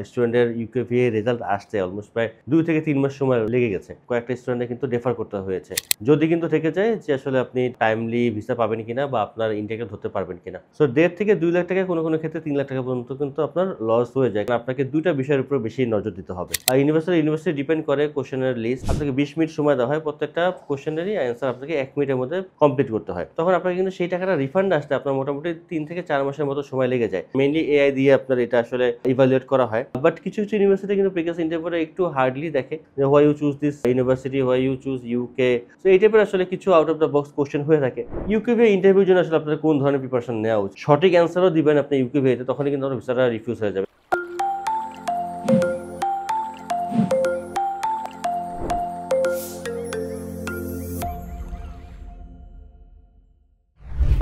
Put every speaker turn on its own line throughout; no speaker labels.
স্টুডেন্টের ইউকেভিএ রেজাল্ট আসতে অলমোস্ট প্রায় 2 থেকে 3 মাস সময় লেগে গেছে। কয়েকটা স্টুডেন্টে কিন্তু ডেফার করতে হয়েছে। যদি কিন্তু থেকে যায় যে আসলে আপনি টাইমলি ভিসা পাবেন কিনা বা আপনার ইনটেকে ধরতে পারবেন কিনা। সো 1.5 থেকে 2 লাখ টাকা কোনো ক্ষেত্রে 3 লাখ টাকা পর্যন্ত কিন্তু আপনার লস হয়ে যায়। কারণ আপনাকে 2টা বিষয়ের উপর বেশি নজর দিতে হবে। আর ইউনিভার্সিটি ডিপেন্ড করে কোশ্চেনের লিস্ট। আপনাকে 20 মিনিট সময় দেওয়া হয়, প্রত্যেকটা কোশ্চেনেরই অ্যান্সার আপনাকে 1 মিনিটের মধ্যে কমপ্লিট করতে হয়। তখন আপনাকে কিন্তু সেই টাকাটা রিফান্ড আসতে আপনার মোটামুটি 3 থেকে 4 মাসের মতো সময় লেগে যায়। মেইনলি এআই দিয়ে আপনার এটা আসলে ইভালুয়েট করা হয়। বাট কিছু ইউনিভার্সিটি কিন্তু প্রিভিয়াস ইন্টারভিউটা একটু হার্ডলি দেখে যে why you choose this university, why you choose UK. So এই টাইপের আসলে কিছু out of the box question হয়ে থাকে। ইউকেভিএ ইন্টারভিউর জন্য আসলে আপনার কোন ধরনের প্রিপারেশন নেওয়া উচিত, সঠিক অ্যান্সারও দিবেন আপনি ইউকেভিএতে, তখনই কিন্তু আপনার ভিসাটা রিফিউজ হয়ে যাবে।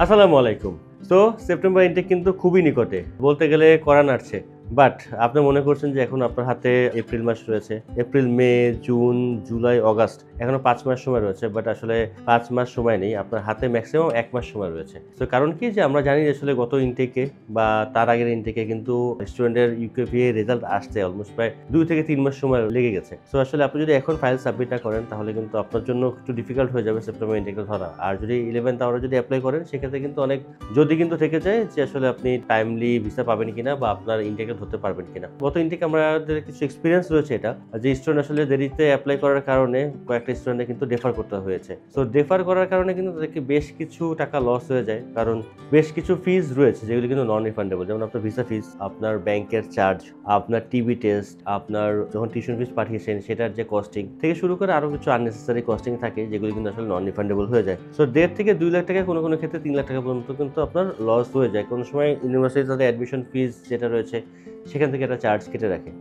আসসালামু আলাইকুম। তো সেপ্টেম্বর ইনটেক কিন্তু খুবই নিকটে, বলতে গেলে করা নাড়ছে। বাট আপনি মনে করছেন যে এখন আপনার হাতে এপ্রিল মাস রয়েছে, এপ্রিল, মে, জুন, জুলাই, অগাস্ট, এখনো 5 মাস সময় রয়েছে। বাট আসলে 5 মাস সময় নেই, আপনার হাতে ম্যাক্সিমাম 1 মাস সময় রয়েছে। তো কারণ কি, যে আমরা জানি যে আসলে গত ইনটেকে বা তার আগের ইনটেকে কিন্তু স্টুডেন্টের ইউকেভিএ রেজাল্ট আসতে অলমোস্ট প্রায় 2 থেকে 3 মাস সময় লেগে গেছে। সো আসলে আপনি যদি এখন ফাইল সাবমিট না করেন তাহলে কিন্তু আপনার জন্য একটু ডিফিকাল্ট হয়ে যাবে সেপ্টেম্বর ইনটেকটা ধরা। আর যদি 11th আওয়ারে যদি অ্যাপ্লাই করেন সেক্ষেত্রে কিন্তু অনেক যদি কিন্তু থেকে যায় যে আসলে আপনি টাইমলি ভিসা পাবেন কিনা বা আপনার ইনটেকে ধরতে পারবেন কিনা। গত ইনটেক আমাদের কিছু এক্সপিরিয়েন্স রয়েছে এটা, যে স্টুডেন্ট আসলে দেরিতে অ্যাপ্লাই করার কারণে কয়েকটা স্টুডেন্টে কিন্তু ডেফার করতে হয়েছে। সো ডেফার করার কারণে কিন্তু তাদেরকে বেশ কিছু টাকা লস হয়ে যায়, কারণ বেশ কিছু ফিজ রয়েছে যেগুলো কিন্তু নন রিফান্ডেবল। যেমন আপনার ভিসা ফিজ, আপনার ব্যাংকের চার্জ, আপনার টিবি টেস্ট, আপনার যখন টিউশন ফিজ পাঠিয়েছেন সেটার যে কস্টিং থেকে শুরু করে আরো কিছু আননেসেসারি কস্টিং থাকে যেগুলো কিন্তু আসলে নন রিফান্ডেবল হয়ে যায়। সো 1.5 থেকে 2 লাখ টাকা কোনো ক্ষেত্রে 3 লাখ টাকা পর্যন্ত কিন্তু আপনার লস হয়ে যায়। কোনো সময় ইউনিভার্সিটি তাদের অ্যাডমিশন ফিজ যেটা রয়েছে সেখান থেকে একটা চার্জ কেটে রাখে।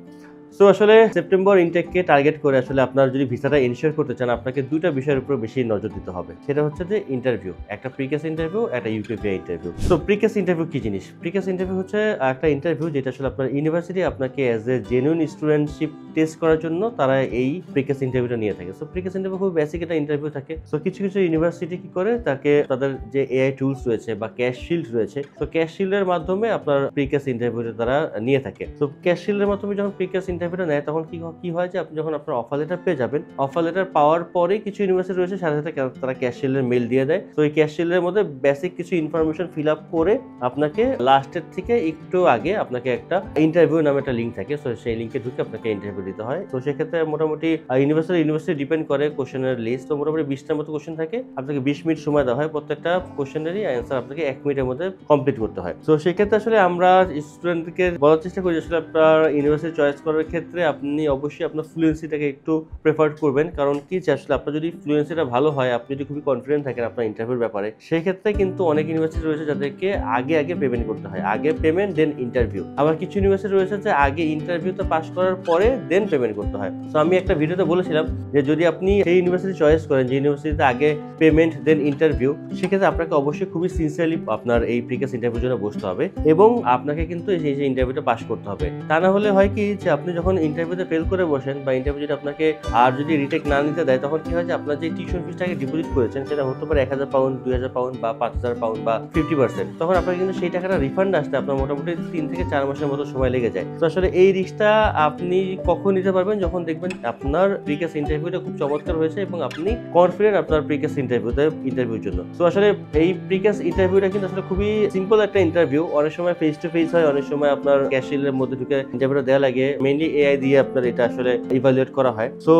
সো আসলে সেপ্টেম্বর ইনটেককে টার্গেট করে আসলে আপনার যদি ভিসাটা এনশিওর করতে চান, আপনাকে 2টা বিষয়ের উপর বেশি নজর দিতে হবে। সেটা হচ্ছে যে ইন্টারভিউ, একটা প্রিকেস ইন্টারভিউ, একটা ইউকেভিএ ইন্টারভিউ। তো প্রিকেস ইন্টারভিউ কি জিনিস? প্রিকেস ইন্টারভিউ হচ্ছে একটা ইন্টারভিউ যেটা আসলে আপনার ইউনিভার্সিটি আপনাকে as a genuine studentship test করার জন্য তারা এই প্রিকেস ইন্টারভিউটা নিয়ে থাকে। সো প্রিকেস ইন্টারভিউ খুব বেসিক একটা ইন্টারভিউ থাকে। সো কিছু ইউনিভার্সিটি কি করে, তাকে তাদের যে এআই টুলস রয়েছে বা ক্যাশ শিল্ড রয়েছে, তো ক্যাশ শিল্ডের মাধ্যমে আপনার প্রিকেস ইন্টারভিউটা তারা নিয়ে থাকে। তো ক্যাশ শিল্ডের মাধ্যমে যখন প্রিকেস ইন্টারভিউটা নেয় তখন কি হয় যে আপনি যখন আপনার অফার লেটার পেয়ে যাবেন, অফার লেটার পাওয়ার পরে কিছু ইউনিভার্সিটি রয়েছে সাথে সাথে তারা ক্যাশ শিল্ডের মেল দিয়ে দেয়। তো এই ক্যাশ শিল্ডের মধ্যে বেসিক কিছু ইনফরমেশন ফিল আপ করে আপনাকে লাস্টের থেকে একটু আগে আপনাকে একটা ইন্টারভিউ নামে একটা লিঙ্ক থাকে। সো সেই লিঙ্কে ঢুকে আপনাকে ইন্টারভিউ দিতে হয়। তো সেক্ষেত্রে মোটামুটি ইউনিভার্সিটি ডিপেন্ড করে কোশ্চেনের লিস্ট। তো মোটামুটি 20টার মতো কোশ্চেন থাকে, আপনাকে 20 মিনিট সময় দেওয়া হয়, প্রত্যেকটা কোশ্চেনেরই অ্যান্সার আপনাকে 1 মিনিটের মধ্যে কমপ্লিট করতে হয়। তো সেক্ষেত্রে আসলে আমরা স্টুডেন্টকে বলার চেষ্টা করি আসলে আপনার ইউনিভার্সিটি চয়েস করার ক্ষেত্রে আপনি অবশ্যই আপনার ফ্লুয়েন্সিটাকে একটু প্রেফার করবেন। কারণ কি, যে আসলে আপনার যদি ফ্লুয়েন্সিটা ভালো হয়, আপনি যদি খুবই কনফিডেন্ট থাকেন আপনার ইন্টারভিউর ব্যাপারে, সেই ক্ষেত্রে কিন্তু অনেক ইউনিভার্সিটি রয়েছে যাদেরকে আগে পেমেন্ট করতে হয়, আগে পেমেন্ট দেন ইন্টারভিউ। আবার কিছু ইউনিভার্সিটি রয়েছে যে আগে ইন্টারভিউতে পাস করার পরে দেন পেমেন্ট করতে হয়। তো আমি একটা ভিডিওতে বলেছিলাম যে যদি আপনি সেই ইউনিভার্সিটি চয়েস করেন যে ইউনিভার্সিটিতে আগে পেমেন্ট দেন ইন্টারভিউ, সেক্ষেত্রে আপনাকে অবশ্যই খুবই সিনসিয়ারলি আপনার এই প্রিকেস ইন্টারভিউর জন্য বসতে হবে এবং আপনাকে কিন্তু এই যে ইন্টারভিউটা পাস করতে হবে। তা না হলে হয় কি, যে আপনি যখন ইন্টারভিউতে ফেল করে বসেন বা ইন্টারভিউ যদি আপনাকে আর যদি রিটেক না নিতে দেয়, তখন কি হয় যে আপনার যে টিউশন ফিসটাকে ডিপোজিট করেছেন সেটা হতে পারে 1000 পাউন্ড, 2000 পাউন্ড বা 5000 পাউন্ড বা 50%। তখন আপনাকে কিন্তু সেই টাকাটা রিফান্ড আসতে আপনার মোটামুটি 3 থেকে 4 মাসের মতো সময় লেগে যায়। তো আসলে এই রিস্কটা আপনি কখন নিতে পারবেন, যখন দেখবেন আপনার প্রিকেস ইন্টারভিউটা খুব চমৎকার হয়েছে এবং আপনি কনফিডেন্ট আপনার প্রিকেস ইন্টারভিউর জন্য। তো আসলে এই প্রিকেস ইন্টারভিউটা কিন্তু আসলে খুবই সিম্পল একটা ইন্টারভিউ। অনেক সময় ফেস টু ফেস হয়, অনেক সময় আপনার ক্যাশ শিল্ডের মধ্যে ঢুকে ইন্টারভিউটা দেওয়া লাগে। মেইনলি এআই দিয়ে আপনার এটা আসলে ইভালুয়েট করা হয়। সো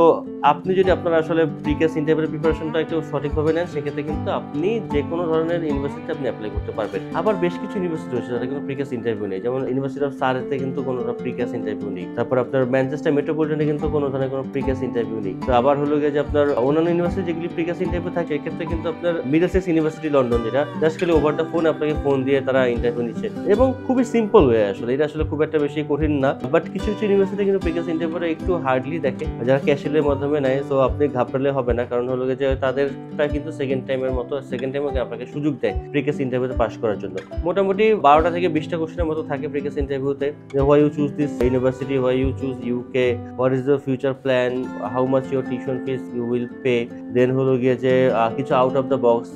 আপনি যদি আপনার আসলে প্রিকেস ইন্টারভিউর প্রিপারেশনটা একটু সঠিকভাবে নেন, সেক্ষেত্রে কিন্তু আপনি যে কোনো ধরনের ইউনিভার্সিটিতে আপনি অ্যাপ্লাই করতে পারবেন। আবার বেশ কিছু ইউনিভার্সিটি রয়েছে যাদের কিন্তু প্রিকেস ইন্টারভিউ নেই, যেমন ইউনিভার্সিটি অফ সারেতে কিন্তু কোনো প্রিকেস ইন্টারভিউ নেই। তারপর আপনার ম্যানচেস্টার মেট্রোপলিটনে কিন্তু কোনো ধরনের কোনো প্রিকেস ইন্টারভিউ নেই। তো আবার হলো গিয়ে যে আপনার অন্যান্য ইউনিভার্সিটি যেগুলি প্রিকেস ইন্টারভিউ থাকে, এক্ষেত্রে কিন্তু আপনার মিডলসেক্স ইউনিভার্সিটি লন্ডন, যেটা জাস্ট খালি ওভার দ্য ফোন আপনাকে ফোন দিয়ে তারা ইন্টারভিউ নিচ্ছে এবং খুবই সিম্পল ওয়ে। আসলে এটা আসলে খুব একটা বেশি কঠিন না। বাট কিছু ইউনিভার্সিটি ইউনিভার্সিটিতে কিন্তু প্রিভিয়াস ইন্টারভিউটা একটু হার্ডলি দেখে, যারা ক্যাশিয়ারের মাধ্যমে নেয়। সো আপনি ঘাবড়ালে হবে না, কারণ হলো যে তাদেরটা কিন্তু সেকেন্ড টাইমের মতো সেকেন্ড টাইমে আপনাকে সুযোগ দেয় প্রিভিয়াস ইন্টারভিউতে পাস করার জন্য। মোটামুটি 12টা থেকে 20টা কোশ্চেনের মতো থাকে প্রিভিয়াস ইন্টারভিউতে। Why you choose this university, why you choose UK, what is the future plan, how much your tuition fees you will pay, then হলো গিয়ে যে কিছু out of the box,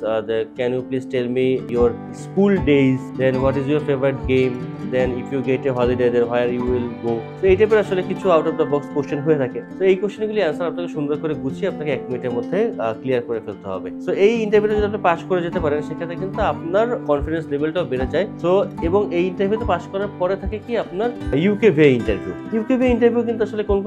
can you please tell me your school days, then what is your favourite game, then if you get a holiday then where you will go. তো এই টাইপের আসলে কিছু out of the box question হয়ে থাকে। তো এই কোশ্চেনগুলি answer আপনাকে সুন্দর করে গুছিয়ে আপনাকে 1 মিনিটের মধ্যে ক্লিয়ার করে ফেলতে হবে। সো এই ইন্টারভিউতে যদি আপনি পাস করে যেতে পারেন, সেক্ষেত্রে কিন্তু আপনার কনফিডেন্স লেভেলটাও বেড়ে যায়। সো এবং এই ইন্টারভিউতে পাস করার পরে থাকে কি আপনার ইউকেভিএ ইন্টারভিউ। ইউকেভিএ ইন্টারভিউ কিন্তু আসলে কোন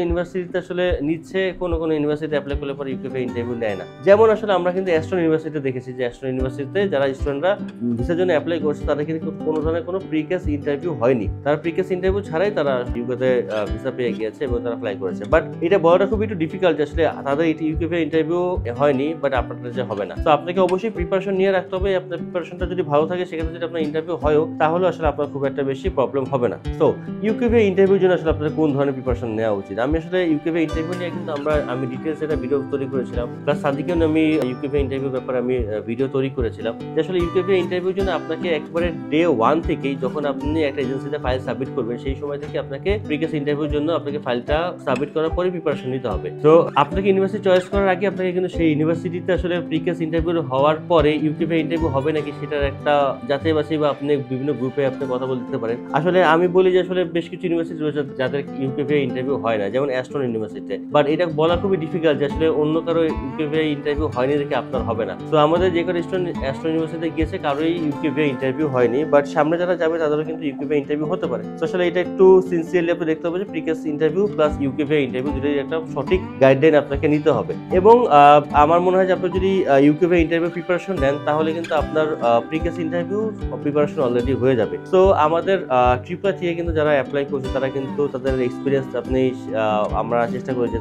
ইউনিভার্সিটিতে আসলে নিচ্ছে, কোন ইউনিভার্সিটিতে অ্যাপ্লাই করলে পরে ইউকেভিএ ইন্টারভিউ নেয় না। যেমন আসলে আমরা কিন্তু অ্যাস্ট্রন ইউনিভার্সিটিতে দেখেছি যে অ্যাস্ট্রন ইউনিভার্সিটিতে যারা স্টুডেন্টরা ভিসার জন্য অ্যাপ্লাই করছে তাদের কিন্তু কোনো ধরনের কোনো প্রিকেস ইন্টারভিউ হয়নি। তারা প্রিকেস ইন্টারভিউ ছাড়াই তারা ইউকেতে ভিসা পেয়ে গিয়েছে এবং তারা অ্যাপ্লাই করেছে। বাট এটা বলাটা খুব একটু ডিফিকাল্ট, আসলে তাদের ইউকেভিএ ইন্টারভিউ হয়নি বাট আপনার যে হবে না। তো আপনাকে অবশ্যই প্রিপারেশন নিয়ে রাখতে হবে। আপনার প্রিপারেশনটা যদি ভালো থাকে, সেক্ষেত্রে যদি আপনার ইন্টারভিউ হয়ও, তাহলে আসলে আপনার খুব একটা বেশি প্রবলেম হবে না। তো ইউকেভিএ ইন্টারভিউর জন্য আসলে আপনাদের কোন ধরনের প্রিপারেশন নেওয়া উচিত? আমি আসলে ইউকেভিএ ইন্টারভিউ নিয়ে কিন্তু আমি ডিটেলস একটা ভিডিও তৈরি করেছিলাম, প্লাস সাদিকেও আমি ইউকেভিএ ইন্টারভিউ ব্যাপারে আমি ভিডিও তৈরি করেছিলাম যে আসলে ইউকেভিএ ইন্টারভিউর জন্য আপনাকে একবারে ডে 1 থেকেই যখন আপনি একটা এজেন্সিতে ফাইল সাবমিট করবেন, সেই সময় থেকে আপনাকে প্রিভিয়াস ইন্টারভিউর জন্য আপনাকে ফাইলটা সাবমিট করার পরে প্রিপারেশন নিতে হবে। তো আপনাকে ইউনিভার্সিটি চয়েস করার আগে আপনাকে কিন্তু সেই ইউনিভার্সিটিতে আসলে প্রিভিয়াস ইন্টারভিউ হওয়ার পরে ইউকেভিএ ইন্টারভিউ হবে নাকি সেটার একটা যাচাই বাছাই বা আপনি বিভিন্ন গ্রুপে আপনি কথা বলে দিতে পারেন। আসলে আমি বলি যে আসলে বেশ কিছু ইউনিভার্সিটি রয়েছে যাদের ইউকেভিএ ইন্টারভিউ হয় না, যেমন অ্যাস্ট্রন ইউনিভার্সিটিতে। বাট এটা বলা খুবই ডিফিকাল্ট যে আসলে অন্য কারো ইউকেভিএ ইন্টারভিউ হয়নি দেখে আপনার হবে না। তো আমাদের যে কোনো স্টুডেন্ট অ্যাস্ট্রন ইউনিভার্সিটিতে গিয়েছে কারোই ইউকেভিএ ইন্টারভিউ হয়নি, বাট সামনে যারা যাবে তাদেরও কিন্তু ইউকেভিএ ইন্টারভিউ হতে পারে। তো আসলে এটা একটু সিনসিয়ারলি আপনি দেখতে হবে যে প্রিভিয়াস ইন্টারভিউ প্লাস ইউকেভিএ ইন্টারভিউ দুটোই একটা সঠিক গাইডলাইন আপনাকে নিতে হবে। এবং আমার মনে হয় যে আপনি যদি ইউকেভিএ ইন্টারভিউ প্রিপারেশন নেন, তাহলে কিন্তু আপনার প্রিভিয়াস ইন্টারভিউ প্রিপারেশন অলরেডি হয়ে যাবে। তো আমাদের ট্রিপলা থেকে কিন্তু যারা অ্যাপ্লাই করছে তারা কিন্তু তাদের এক্সপিরিয়েন্স আমরা চেষ্টা করি যে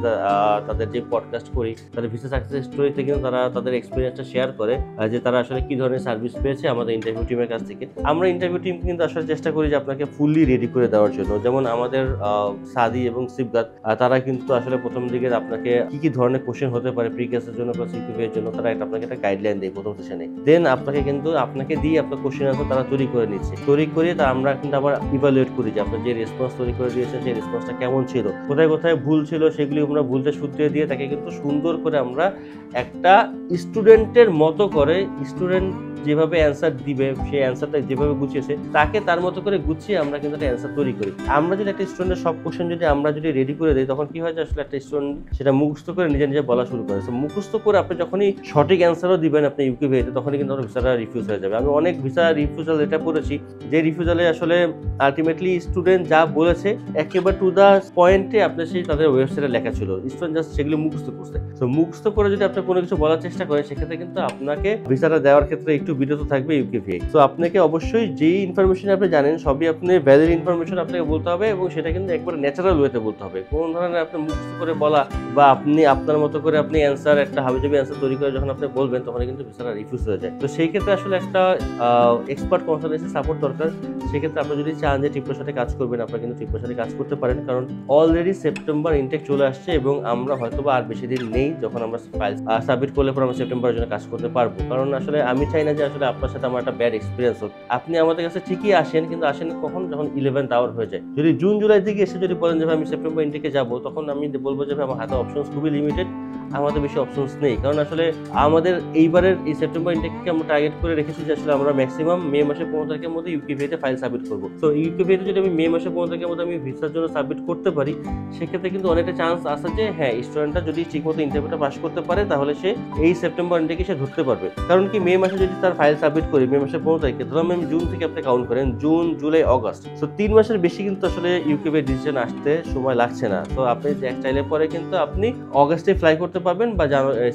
তাদের যে পডকাস্ট করি তাদের ভিসা সাকসেস স্টোরিতে কিন্তু তারা তাদের এক্সপিরিয়েন্সটা শেয়ার করে যে তারা আসলে কি ধরনের সার্ভিস পেয়েছে আমাদের ইন্টারভিউ টিমের কাছ থেকে। আমরা ইন্টারভিউ টিম কিন্তু আসলে চেষ্টা করি যে আপনাকে ফুললি রেডি করে দেওয়ার জন্য। যেমন আমাদের সাদি এবং সিবগাত তারা কিন্তু আসলে প্রথম দিকে আপনাকে কি ধরনের কোশ্চেন হতে পারে প্রিকেসের জন্য প্লাস ইউকেভিএর জন্য তারা আপনাকে একটা গাইডলাইন দেয় প্রথম সেশনে। দেন আপনাকে দিয়ে আপনার কোশ্চেন আনসার তারা তৈরি করে নিচ্ছে। তৈরি করে তা আমরা কিন্তু আবার ইভালুয়েট করি যে আপনার যে রেসপন্স তৈরি করে দিয়েছে সেই রেসপন্সটা কেমন ছিল, কোথায় কোথায় ভুল ছিল, সেগুলি আমরা ভুলটা শুধরে দিয়ে তাকে কিন্তু সুন্দর করে আমরা একটা স্টুডেন্টের মতো করে স্টুডেন্ট যেভাবে অ্যান্সার দিবে সেই অ্যান্সারটা যেভাবে গুছিয়েছে তাকে তার মতো করে গুছিয়ে আমরা কিন্তু একটা অ্যান্সার তৈরি করি। আমরা যদি একটা স্টুডেন্টের সব কোশ্চেন যদি আমরা যদি রেডি করে দিই, তখন কি হয় যে আসলে একটা স্টুডেন্ট সেটা মুখস্থ করে নিজে নিজে বলা শুরু করে। মুখস্থ করে আপনি যখনই সঠিক অ্যান্সারও দিবেন আপনি ইউকেভিএতে, তখনই কিন্তু আমার ভিসাটা রিফিউজ হয়ে যাবে। আমি অনেক ভিসা রিফিউজাল এটা করেছি যে রিফিউজালে আসলে আলটিমেটলি স্টুডেন্ট যা বলেছে একেবারে টু দ্য পয়েন্টে আপনার সেই তাদের ওয়েবসাইটে লেখা ছিল, স্টুডেন্ট জাস্ট সেগুলি মুখস্থ করছে। তো মুখস্থ করে যদি আপনি কোনো কিছু বলার চেষ্টা করেন, সেক্ষেত্রে কিন্তু আপনাকে ভিসাটা দেওয়ার ক্ষেত্রে একটু বিরত থাকবে ইউকেভিএ। তো আপনাকে অবশ্যই যেই ইনফরমেশন আপনি জানেন সবই আপনি ভ্যালিড ইনফরমেশন আপনাকে বলতে হবে, এবং সেটা কিন্তু একবার ন্যাচারাল ওয়েতে বলতে হবে। কোন ধরনের আপনি মুখস্থ করে বলা বা আপনি আপনার মতো করে আপনি অ্যান্সার একটা হাবিজাবি অ্যান্সার তৈরি করে যখন আপনি বলবেন, তখন কিন্তু ভিসাটা রিফিউজ হয়ে যায়। তো সেই ক্ষেত্রে আসলে একটা এক্সপার্ট কনসালটেন্সি সাপোর্ট দরকার। সেক্ষেত্রে আপনি যদি চান যে ট্রিপলার সাথে কাজ করবেন, আপনারা কিন্তু ট্রিপলার সাথে কাজ করতে পারেন, কারণ অলরেডি সেপ্টেম্বর ইনটেক চলে আসছে এবং আমরা হয়তোবা আর বেশি দিন নেই যখন আমরা ফাইল সাবমিট করলে পর আমরা সেপ্টেম্বরের জন্য কাজ করতে পারবো। কারণ আসলে আমি চাই না যে আসলে আপনার সাথে আমার একটা ব্যাড এক্সপিরিয়েন্স হোক। আপনি আমাদের কাছে ঠিকই আসেন, কিন্তু আসেন কখন, যখন 11th আওয়ার হয়ে যায়। যদি জুন জুলাই দিকে এসে যদি বলেন যে আমি সেপ্টেম্বর ইনটেকে যাবো, তখন আমি বলবো যে আমার হাতে অপশনস খুবই লিমিটেড, আমাদের বেশি অপশনস নেই। কারণ আসলে আমাদের এইবারের এই সেপ্টেম্বর ইনটেককে আমরা টার্গেট করে রেখেছি যে আসলে আমরা ম্যাক্সিমাম মে মাসের 15 তারিখের মধ্যে ইউকেভিএতে ফাইল সাবমিট করবো। তো ইউকেভিএতে যদি আমি মে মাসের 15 তারিখের মধ্যে আমি ভিসার জন্য সাবমিট করতে পারি, সেক্ষেত্রে কিন্তু অনেকটা চান্স আছে যে হ্যাঁ, স্টুডেন্টটা যদি ঠিকমতো ইন্টারভিউটা পাস করতে পারে, তাহলে সে এই সেপ্টেম্বর ইনটেকে সে ধরতে পারবে। কারণ কি, মে মাসে যদি তার ফাইল সাবমিট করি মে মাসের 15 তারিখে, ধরুন আমি জুন থেকে আপনি কাউন্ট করেন, জুন জুলাই অগস্ট, তো 3 মাসের বেশি কিন্তু আসলে ইউকেভিএ ডিসিশন আসতে সময় লাগছে না। তো আপনি চাইলে পরে কিন্তু আপনি অগস্টে ফ্লাই করতে পারবেন বা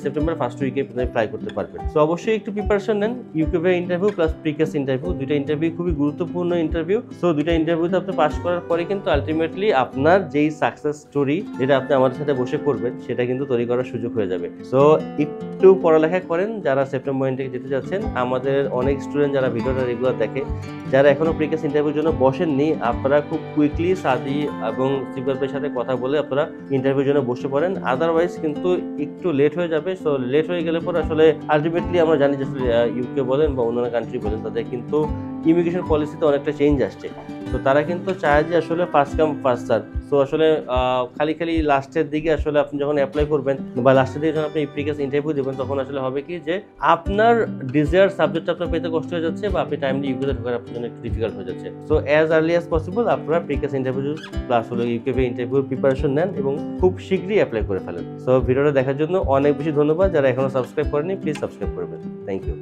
সেপ্টেম্বর ফার্স্ট উইকে ফ্লাই করতে পারবেন। সো অবশ্যই একটু প্রিপারেশন নেন। ইউকে ইন্টারভিউ প্লাস প্রিকেস ইন্টারভিউ, দুইটা ইন্টারভিউ খুবই গুরুত্বপূর্ণ ইন্টারভিউ। সো দুইটা ইন্টারভিউতে আপনি পাস করার পরে কিন্তু আলটিমেটলি আপনার যেই সাকসেস স্টোরি যেটা আপনি আমাদের সাথে বসে করবেন সেটা কিন্তু তৈরি করার সুযোগ হয়ে যাবে। সো একটু পড়ালেখা করেন যারা সেপ্টেম্বর ইনটেকে যেতে যাচ্ছেন। আমাদের অনেক স্টুডেন্ট যারা ভিডিওটা রেগুলার দেখে, যারা এখনো প্রিকেস ইন্টারভিউর জন্য বসেননি, আপনারা খুব কুইকলি সাদি এবং সিবাবের সাথে কথা বলে আপনারা ইন্টারভিউর জন্য বসে পড়েন। আদারওয়াইজ কিন্তু একটু লেট হয়ে যাবে। সো লেট হয়ে গেলে পরে আসলে আলটিমেটলি আমরা জানি যে ইউকে বলেন বা অন্যান্য কান্ট্রি বলেন, তাদের কিন্তু ইমিগ্রেশন পলিসিতে অনেকটা চেঞ্জ আসছে। তো তারা কিন্তু চায় যে আসলে first come first serve. So আসলে খালি লাস্টের দিকে আসলে আপনি যখন অ্যাপ্লাই করবেন বা লাস্টের দিকে যখন আপনি প্রিকেস ইন্টারভিউ দেবেন, তখন আসলে হবে কি যে আপনার ডিজায়ার সাবজেক্টটা আপনার পেতে কষ্ট হয়ে যাচ্ছে বা আপনি টাইমলি ইউকেতে ঢোকার আপনার জন্য একটু ডিফিকাল্ট হয়ে যাচ্ছে। So as early as possible আপনারা প্রিকেস ইন্টারভিউ প্লাস হলো ইউকে ইন্টারভিউ প্রিপারেশন নেন এবং খুব শীঘ্রই অ্যাপ্লাই করে ফেলেন। সো ভিডিওটা দেখার জন্য অনেক বেশি ধন্যবাদ। যারা এখনো সাবস্ক্রাইব করেনি প্লিজ সাবস্ক্রাইব করবেন। Thank you.